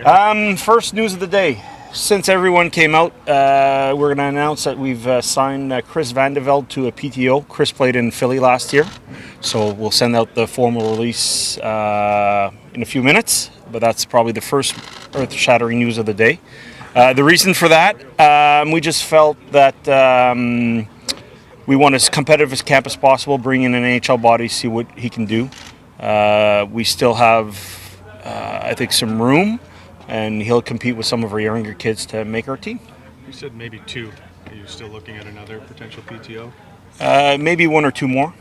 First news of the day. Since everyone came out, we're going to announce that we've signed Chris Vandeveld to a PTO. Chris played in Philly last year, so we'll send out the formal release in a few minutes, but that's probably the first earth-shattering news of the day. The reason for that, we just felt that we want as competitive as camp as possible, bring in an NHL body, see what he can do. We still have, I think, some room, and he'll compete with some of our younger kids to make our team. You said maybe two. Are you still looking at another potential PTO? Maybe one or two more.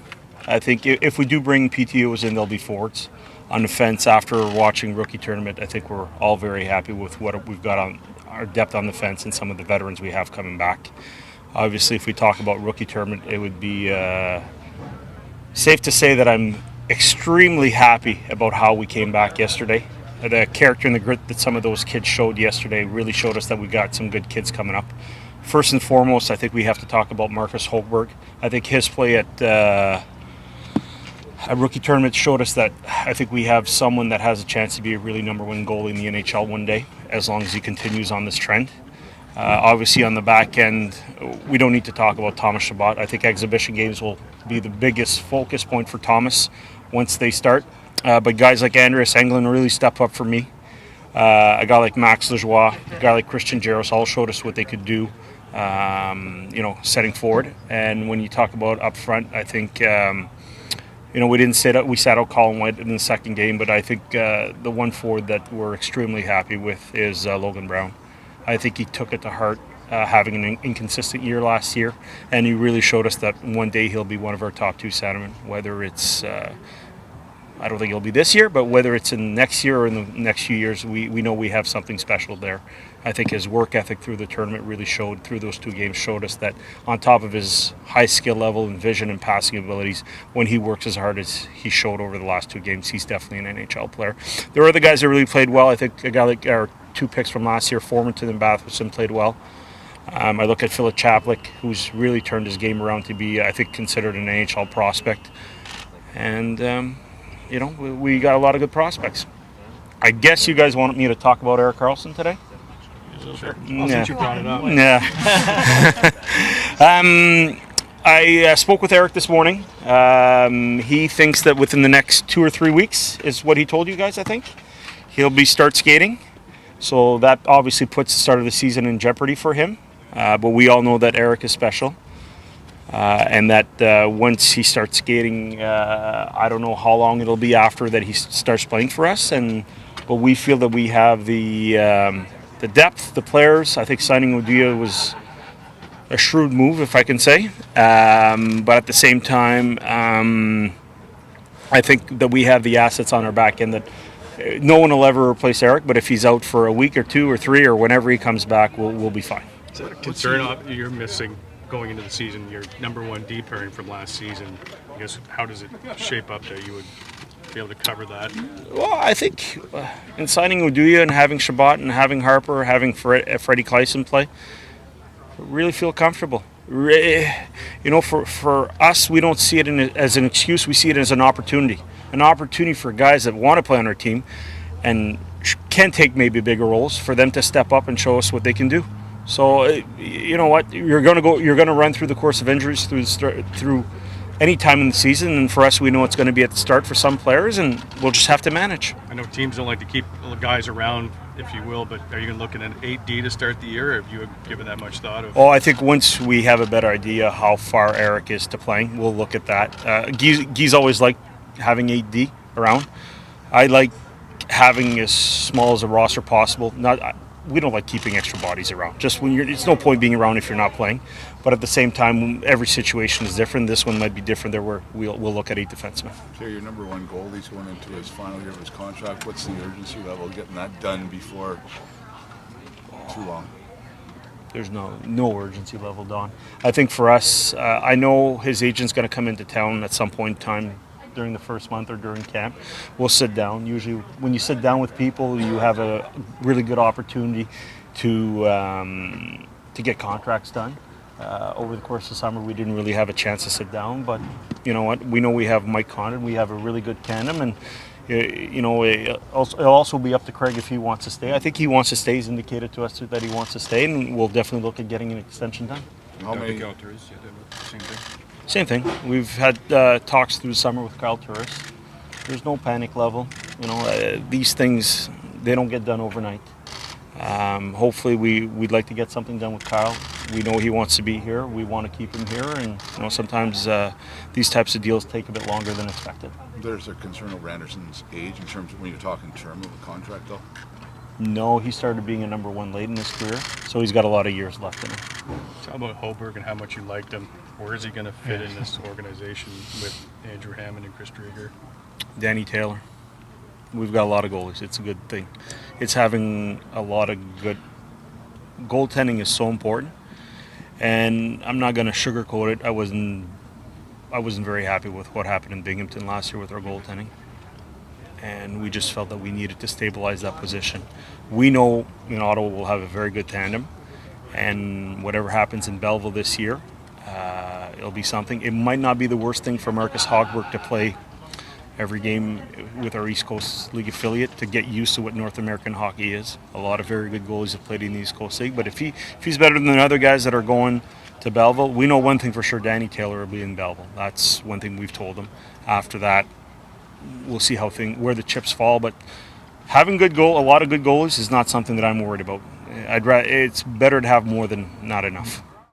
I think if we do bring PTOs in, they'll be forwards. On the fence, after watching rookie tournament, I think we're all very happy with what we've got on our depth on the fence and some of the veterans we have coming back. Obviously, if we talk about rookie tournament, it would be safe to say that I'm extremely happy about how we came back yesterday. The character and the grit that some of those kids showed yesterday really showed us that we got some good kids coming up. First and foremost, I think we have to talk about Marcus Holberg. I think his play at a rookie tournament showed us that I think we have someone that has a chance to be a really number one goalie in the NHL one day, as long as he continues on this trend. Obviously, on the back end, we don't need to talk about Thomas Chabot. I think exhibition games will be the biggest focus point for Thomas once they start. But guys like Andreas Englund really step up for me. A guy like Max Lajoie, a guy like Christian Jaros all showed us what they could do, setting forward. And when you talk about up front, I think, we sat out Colin White in the second game, but I think the one forward that we're extremely happy with is Logan Brown. I think he took it to heart, having an inconsistent year last year, and he really showed us that one day he'll be one of our top two centermen, whether it's I don't think it'll be this year, but whether it's in next year or in the next few years, we know we have something special there. I think his work ethic through the tournament really showed, through those two games, showed us that on top of his high skill level and vision and passing abilities, when he works as hard as he showed over the last two games, he's definitely an NHL player. There were other guys that really played well. I think a guy like our two picks from last year, Formanton and Batherson, played well. I look at Philip Chaplik, who's really turned his game around to be, I think, considered an NHL prospect. And we got a lot of good prospects. I guess you guys want me to talk about Erik Karlsson today? Sure. Since you brought it up. Yeah. I spoke with Erik this morning. He thinks that within the next 2 or 3 weeks is what he told you guys, I think. He'll start skating. So that obviously puts the start of the season in jeopardy for him. But we all know that Erik is special. And that once he starts skating, I don't know how long it'll be after that he starts playing for us. But we feel that we have the depth, the players. I think signing Oduya was a shrewd move, if I can say. But at the same time, I think that we have the assets on our back end that no one will ever replace Erik. But if he's out for a week or 2 or 3 or whenever he comes back, we'll be fine. Is that a concern you're missing going into the season, your number one D pairing from last season? I guess, how does it shape up that you would be able to cover that? Well, I think in signing Oduya and having Chabot and having Harper, having Freddie Kleisen play, really feel comfortable. For us, we don't see it as an excuse. We see it as an opportunity for guys that want to play on our team and can take maybe bigger roles, for them to step up and show us what they can do. So you know what, you're going to run through the course of injuries through any time in the season, and for us, we know it's going to be at the start for some players, and we'll just have to manage. I know teams don't like to keep guys around, if you will, but are you looking at 8D to start the year, or have you given that much thought? I think once we have a better idea how far Erik is to playing, we'll look at that. Guy's always liked having 8D around. I like having as small as a roster possible. We don't like keeping extra bodies around. Just when it's no point being around if you're not playing. But at the same time, every situation is different. This one might be different. We'll look at 8 defensemen. So your number one goalie's going into his final year of his contract. What's the urgency level getting that done before too long? There's no urgency level, Don. I think for us, I know his agent's going to come into town at some point in time during the first month or during camp. We'll sit down. Usually when you sit down with people, you have a really good opportunity to get contracts done. Over the course of summer, we didn't really have a chance to sit down, but you know what? We know we have Mike Condon. We have a really good tandem, and It'll also be up to Craig if he wants to stay. I think he wants to stay. He's indicated to us that he wants to stay, and we'll definitely look at getting an extension done. How many? Same thing. Same thing. We've had talks through the summer with Kyle Turris. There's no panic level. These things, they don't get done overnight. Hopefully, we'd like to get something done with Kyle. We know he wants to be here. We want to keep him here, and sometimes these types of deals take a bit longer than expected. There's a concern over Anderson's age in terms of when you're talking term of a contract, though. No, he started being a number one late in his career, so he's got a lot of years left in him. Tell about Hoberg and how much you liked him. Where is he going to fit in this organization with Andrew Hammond and Chris Drieger? Danny Taylor. We've got a lot of goalies. It's a good thing. It's having a lot of good goaltending is so important, and I'm not going to sugarcoat it. I wasn't very happy with what happened in Binghamton last year with our goaltending, and we just felt that we needed to stabilize that position. We know in Ottawa we'll have a very good tandem, and whatever happens in Belleville this year, it'll be something. It might not be the worst thing for Marcus Hogberg to play every game with our East Coast League affiliate to get used to what North American hockey is. A lot of very good goalies have played in the East Coast League, but if he's better than the other guys that are going to Belleville, we know one thing for sure: Danny Taylor will be in Belleville. That's one thing we've told him. After that, we'll see where the chips fall. But having a lot of good goalies is not something that I'm worried about. It's better to have more than not enough.